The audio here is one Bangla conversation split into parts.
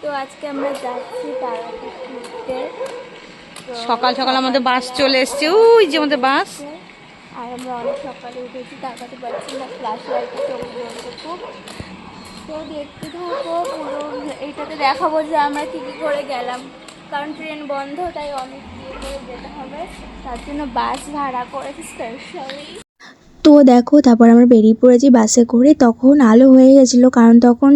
তো আজকে আমরা যাচ্ছি তারাপীঠ ঘুরতে। সকাল সকাল আমাদের বাস চলে এসছে, ওই যে আমাদের বাস। আর আমরা অনেক সকালে উঠেছি, তাকাতে পারছি না, ফ্ল্যাশ লাইটে চোখ জ্বলছে খুব। তো দেখতে থাকো পুরো, এইটাতে দেখাবো যে আমরা কী কী করে গেলাম, কারণ ট্রেন বন্ধ, তাই অনেক ইয়ে করে যেতে হবে, তার জন্য বাস ভাড়া করেছি স্পেশালি। তো দেখো তারপর আমরা বেরিয়ে পড়েছি বাসে করে। তখন আলো হয়ে গেছিলো, কারণ তখন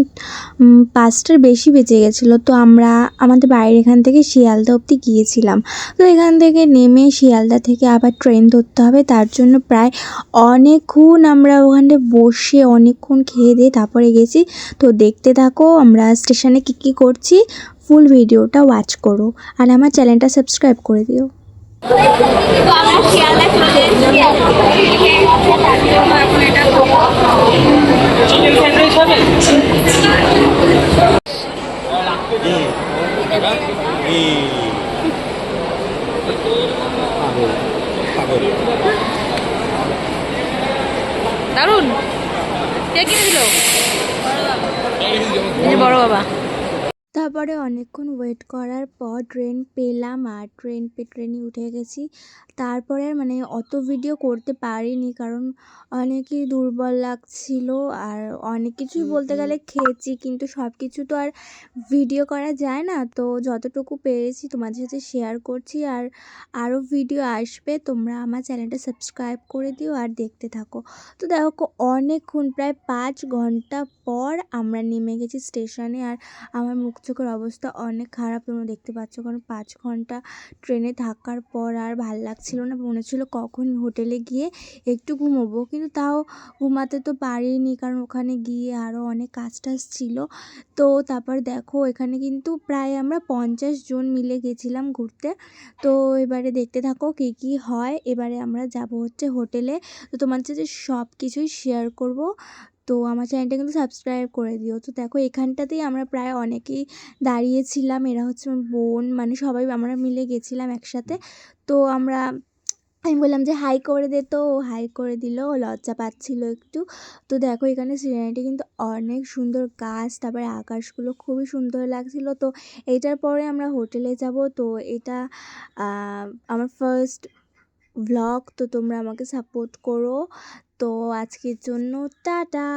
5টার বেশি বেজে গেছিলো। তো আমরা আমাদের বাড়ির এখান থেকে শিয়ালদা অবধি গিয়েছিলাম। তো এখান থেকে নেমে শিয়ালদা থেকে আবার ট্রেন ধরতে হবে, তার জন্য প্রায় অনেকক্ষণ আমরা ওখানে বসে অনেকক্ষণ খেয়ে দিয়ে তারপরে গেছি। তো দেখতে থাকো আমরা স্টেশনে কী করছি, ফুল ভিডিওটা ওয়াচ করো আর আমার চ্যানেলটা সাবস্ক্রাইব করে দিও। তো আমরা শিয়ালদা চলে এসেছি, এখন এটা দারুন, কে কিনে দিল? বড় বাবা। তারপরে অনেকক্ষণ ওয়েট করার পর ট্রেন পেলাম, আর ট্রেনে উঠে গেছি। তারপরে আর মানে অত ভিডিও করতে পারিনি, কারণ অনেকই দুর্বল লাগছিল, আর অনেক কিছুই বলতে গেলে খেয়েছি, কিন্তু সব কিছু তো আর ভিডিও করা যায় না। তো যতটুকু পেরেছি তোমাদের সাথে শেয়ার করছি, আর আরও ভিডিও আসবে, তোমরা আমার চ্যানেলটা সাবস্ক্রাইব করে দিও আর দেখতে থাকো। তো দেখো অনেকক্ষণ প্রায় 5 ঘন্টা পর আমরা নেমে গেছি স্টেশনে, আর আমার মুখ চোখের অবস্থা অনেক খারাপ, তোমরা দেখতে পাচ্ছ, কারণ 5 ঘন্টা ট্রেনে থাকার পর আর ভাল লাগছিল না, মনে হচ্ছিল কখন হোটেলে গিয়ে একটু ঘুমোবো, কিন্তু তাও ঘুমাতে তো পারিনি, কারণ ওখানে গিয়ে আরও অনেক কাজ টাজ ছিল। তো তারপর দেখো এখানে কিন্তু প্রায় আমরা 50 জন মিলে গেছিলাম ঘুরতে। তো এবারে দেখতে থাকো কী কী হয়। এবারে আমরা যাব হচ্ছে হোটেলে, তো তোমাদের সাথে সব কিছুই শেয়ার করব। তো আমার চ্যানেলটা কিন্তু সাবস্ক্রাইব করে দিও। তো দেখো এখানটাতেই আমরা প্রায় অনেকেই দাঁড়িয়েছিলাম, এরা হচ্ছে আমার বোন, মানে সবাই আমরা মিলে গেছিলাম একসাথে। তো আমি বললাম যে হাই করে দে, তো হাই করে দিল, লজ্জা পাচ্ছিল একটু। তো দেখো এখানে সিনারিটি কিন্তু অনেক সুন্দর, গাছ, তারপরে আকাশগুলো খুবই সুন্দর লাগছিল। তো এইটার পরে আমরা হোটেলে যাব। তো এটা আমার ফার্স্ট ভ্লগ, তো তোমরা আমাকে সাপোর্ট করো। তো আজকের জন্য টাটা।